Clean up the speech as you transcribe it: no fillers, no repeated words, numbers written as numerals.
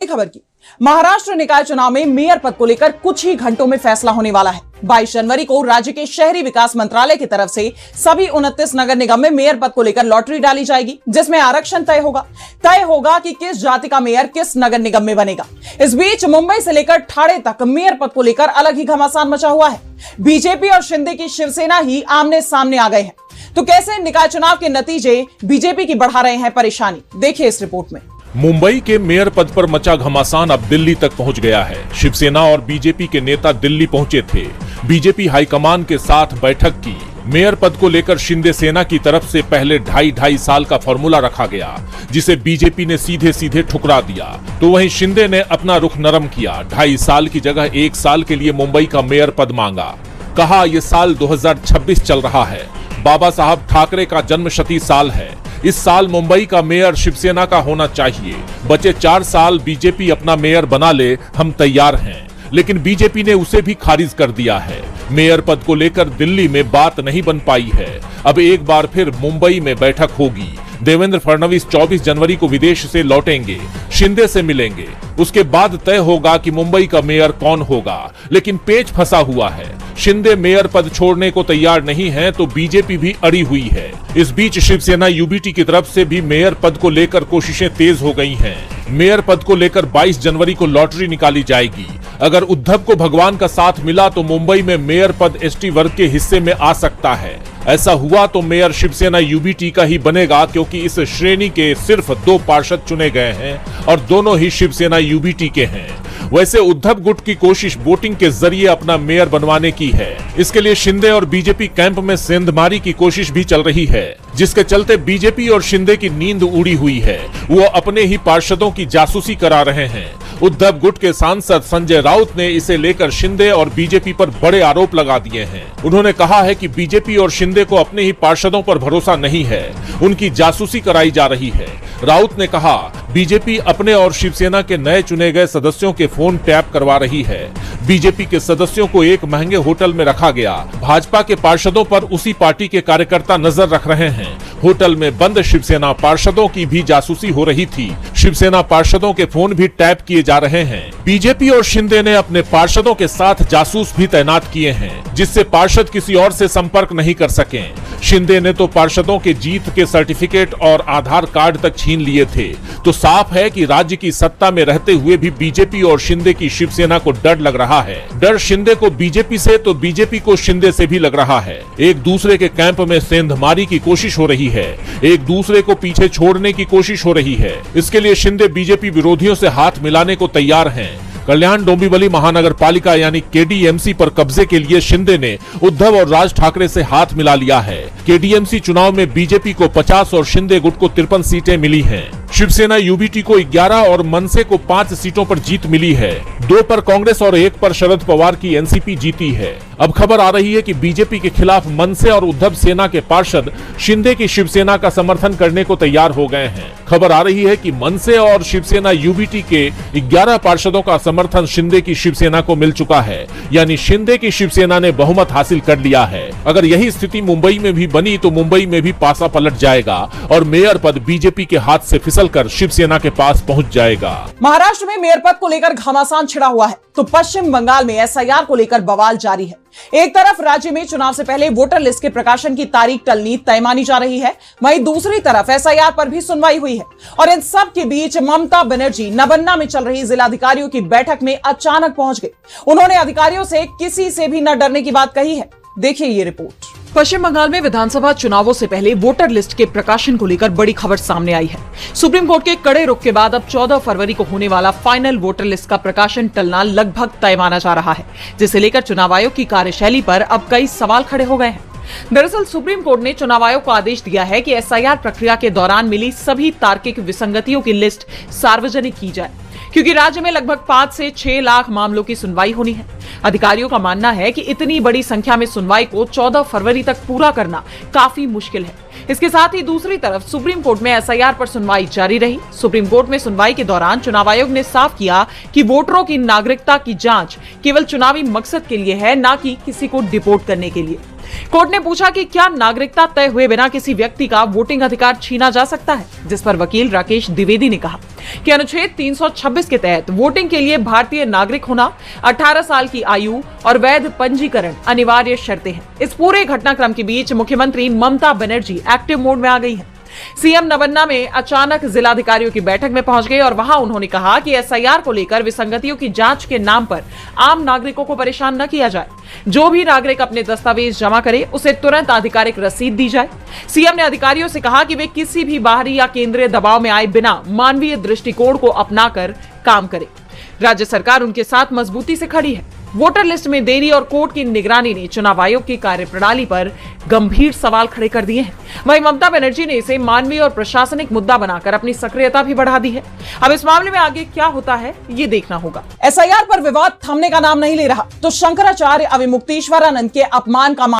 खबर की। महाराष्ट्र निकाय चुनाव में मेयर पद को लेकर कुछ ही घंटों में फैसला होने वाला है। 22 जनवरी को राज्य के शहरी विकास मंत्रालय की तरफ से सभी 29 नगर निगम में मेयर पद को लेकर लॉटरी डाली जाएगी, जिसमें आरक्षण तय होगा कि किस जाति का मेयर किस नगर निगम में बनेगा। इस बीच मुंबई से लेकर ठाणे तक मेयर पद को लेकर अलग ही घमासान मचा हुआ है। बीजेपी और शिंदे की शिवसेना ही आमने सामने आ गए हैं। तो कैसे निकाय चुनाव के नतीजे बीजेपी की बढ़ा रहे हैं परेशानी, देखिए इस रिपोर्ट में। मुंबई के मेयर पद पर मचा घमासान अब दिल्ली तक पहुंच गया है। शिवसेना और बीजेपी के नेता दिल्ली पहुंचे थे। बीजेपी हाईकमान के साथ बैठक की। मेयर पद को लेकर शिंदे सेना की तरफ से पहले 2.5 साल का फॉर्मूला रखा गया, जिसे बीजेपी ने सीधे सीधे ठुकरा दिया। तो वहीं शिंदे ने अपना रुख नरम किया। 2.5 साल की जगह 1 साल के लिए मुंबई का मेयर पद मांगा। कहा यह साल 2026 चल रहा है। बाबा साहब ठाकरे का जन्मशती साल है। इस साल मुंबई का मेयर शिवसेना का होना चाहिए। बचे 4 साल बीजेपी अपना मेयर बना ले, हम तैयार हैं। लेकिन बीजेपी ने उसे भी खारिज कर दिया है। मेयर पद को लेकर दिल्ली में बात नहीं बन पाई है। अब एक बार फिर मुंबई में बैठक होगी। देवेंद्र फडणवीस 24 जनवरी को विदेश से लौटेंगे, शिंदे से मिलेंगे। उसके बाद तय होगा कि मुंबई का मेयर कौन होगा। लेकिन पेच फंसा हुआ है। शिंदे मेयर पद छोड़ने को तैयार नहीं है तो बीजेपी भी अड़ी हुई है। इस बीच शिवसेना यूबीटी की तरफ से भी मेयर पद को लेकर कोशिशें तेज हो गई हैं। मेयर पद को लेकर 22 जनवरी को लॉटरी निकाली जाएगी। अगर उद्धव को भगवान का साथ मिला तो मुंबई में मेयर पद एसटी वर्ग के हिस्से में आ सकता है। ऐसा हुआ तो मेयर शिवसेना यूबीटी का ही बनेगा, क्योंकि इस श्रेणी के सिर्फ 2 पार्षद चुने गए हैं और दोनों ही शिवसेना यूबीटी के हैं। वैसे उद्धव गुट की कोशिश वोटिंग के जरिए अपना मेयर बनवाने की है। इसके लिए शिंदे और बीजेपी कैंप में सेंधमारी की कोशिश भी चल रही है, जिसके चलते बीजेपी और शिंदे की नींद उड़ी हुई है। वो अपने ही पार्षदों की जासूसी करा रहे हैं। उद्धव गुट के सांसद संजय राउत ने इसे लेकर शिंदे और बीजेपी पर बड़े आरोप लगा दिए हैं। उन्होंने कहा है कि बीजेपी और शिंदे को अपने ही पार्षदों पर भरोसा नहीं है, उनकी जासूसी कराई जा रही है। राउत ने कहा, बीजेपी अपने और शिवसेना के नए चुने गए सदस्यों के फोन टैप करवा रही है। बीजेपी के सदस्यों को एक महंगे होटल में रखा गया। भाजपा के पार्षदों पर उसी पार्टी के कार्यकर्ता नजर रख रहे हैं। होटल में बंद शिवसेना पार्षदों की भी जासूसी हो रही थी। शिवसेना पार्षदों के फोन भी टैप किए जा रहे हैं। बीजेपी और शिंदे ने अपने पार्षदों के साथ जासूस भी तैनात किए हैं, जिससे पार्षद किसी और से संपर्क नहीं कर सके। शिंदे ने तो पार्षदों के जीत के सर्टिफिकेट और आधार कार्ड तक छीन लिए थे। तो साफ है कि राज्य की सत्ता में रहते हुए भी बीजेपी और शिंदे की शिवसेना को डर लग रहा है। डर शिंदे को बीजेपी से तो बीजेपी को शिंदे से भी लग रहा है। एक दूसरे के कैंप में सेंधमारी की कोशिश हो रही है। एक दूसरे को पीछे छोड़ने की कोशिश हो रही है। इसके लिए शिंदे बीजेपी विरोधियों से हाथ मिलाने को तैयार हैं। कल्याण डोंबिवली महानगर पालिका यानी केडीएमसी पर कब्जे के लिए शिंदे ने उद्धव और राज ठाकरे से हाथ मिला लिया है। केडीएमसी चुनाव में बीजेपी को 50 और शिंदे गुट को 53 सीटें मिली हैं। शिवसेना यूबीटी को 11 और मनसे को 5 सीटों पर जीत मिली है। 2 पर कांग्रेस और 1 पर शरद पवार की एनसीपी जीती है। अब खबर आ रही है कि बीजेपी के खिलाफ मनसे और उद्धव सेना के पार्षद शिंदे की शिवसेना का समर्थन करने को तैयार हो गए हैं। खबर आ रही है कि मनसे और शिवसेना यूबीटी के 11 पार्षदों का समर्थन शिंदे की शिवसेना को मिल चुका है। यानी शिंदे की शिवसेना ने बहुमत हासिल कर लिया है। अगर यही स्थिति मुंबई में भी बनी तो मुंबई में भी पासा पलट जाएगा और मेयर पद बीजेपी के हाथ से फिसलकर शिवसेना के पास पहुंच जाएगा। महाराष्ट्र में मेयर पद को लेकर घमासान छिड़ा हुआ है तो पश्चिम बंगाल में एसआईआर को लेकर बवाल जारी है। एक तरफ राज्य में चुनाव से पहले वोटर लिस्ट के प्रकाशन की तारीख टलनी तय मानी जा रही है, वहीं दूसरी तरफ एसआईआर पर भी सुनवाई हुई है। और इन सब के बीच ममता बनर्जी नबन्ना में चल रही जिलाधिकारियों की बैठक में अचानक पहुंच गई। उन्होंने अधिकारियों से किसी से भी न डरने की बात कही है। देखिए ये रिपोर्ट। पश्चिम बंगाल में विधानसभा चुनावों से पहले वोटर लिस्ट के प्रकाशन को लेकर बड़ी खबर सामने आई है। सुप्रीम कोर्ट के कड़े रुख के बाद अब 14 फरवरी को होने वाला फाइनल वोटर लिस्ट का प्रकाशन टलना लगभग तय माना जा रहा है, जिसे लेकर चुनाव आयोग की कार्यशैली पर अब कई सवाल खड़े हो गए हैं। दरअसल सुप्रीम कोर्ट ने चुनाव आयोग को आदेश दिया है कि एसआईआर प्रक्रिया के दौरान मिली सभी तार्किक विसंगतियों की लिस्ट सार्वजनिक की जाए, क्योंकि राज्य में लगभग 5 से 6 लाख मामलों की सुनवाई होनी है। अधिकारियों का मानना है कि इतनी बड़ी संख्या में सुनवाई को 14 फरवरी तक पूरा करना काफी मुश्किल है। इसके साथ ही दूसरी तरफ सुप्रीम कोर्ट में एसआईआर पर सुनवाई जारी रही। सुप्रीम कोर्ट में सुनवाई के दौरान चुनाव आयोग ने साफ किया कि वोटरों की नागरिकता की जांच केवल चुनावी मकसद के लिए है, न कि किसी को डिपोर्ट करने के लिए। कोर्ट ने पूछा कि क्या नागरिकता तय हुए बिना किसी व्यक्ति का वोटिंग अधिकार छीना जा सकता है, जिस पर वकील राकेश द्विवेदी ने कहा कि अनुच्छेद 26 के तहत वोटिंग के लिए भारतीय नागरिक होना, 18 साल की आयु और वैध पंजीकरण अनिवार्य शर्तें हैं। इस पूरे घटनाक्रम के बीच मुख्यमंत्री ममता बनर्जी एक्टिव मोड में आ गई है। सीएम नवन्ना में अचानक जिलाधिकारियों की बैठक में पहुंच गए और वहां उन्होंने कहा कि एसआईआर को लेकर विसंगतियों की जांच के नाम पर आम नागरिकों को परेशान न किया जाए। जो भी नागरिक अपने दस्तावेज जमा करे उसे तुरंत आधिकारिक रसीद दी जाए। सीएम ने अधिकारियों से कहा कि वे किसी भी बाहरी या केंद्रीय दबाव में आए बिना मानवीय दृष्टिकोण को अपनाकर काम करें। राज्य सरकार उनके साथ मजबूती से खड़ी है। वोटर लिस्ट में देरी और कोर्ट की निगरानी ने चुनाव आयोग की कार्यप्रणाली पर गंभीर सवाल खड़े कर दिए हैं। वहीं ममता बनर्जी ने इसे मानवीय और प्रशासनिक मुद्दा बनाकर अपनी सक्रियता भी बढ़ा दी है। अब इस मामले में आगे क्या होता है ये देखना होगा। एसआईआर पर विवाद थमने का नाम नहीं ले रहा तो शंकराचार्य अविमुक्तेश्वरानंद के अपमान का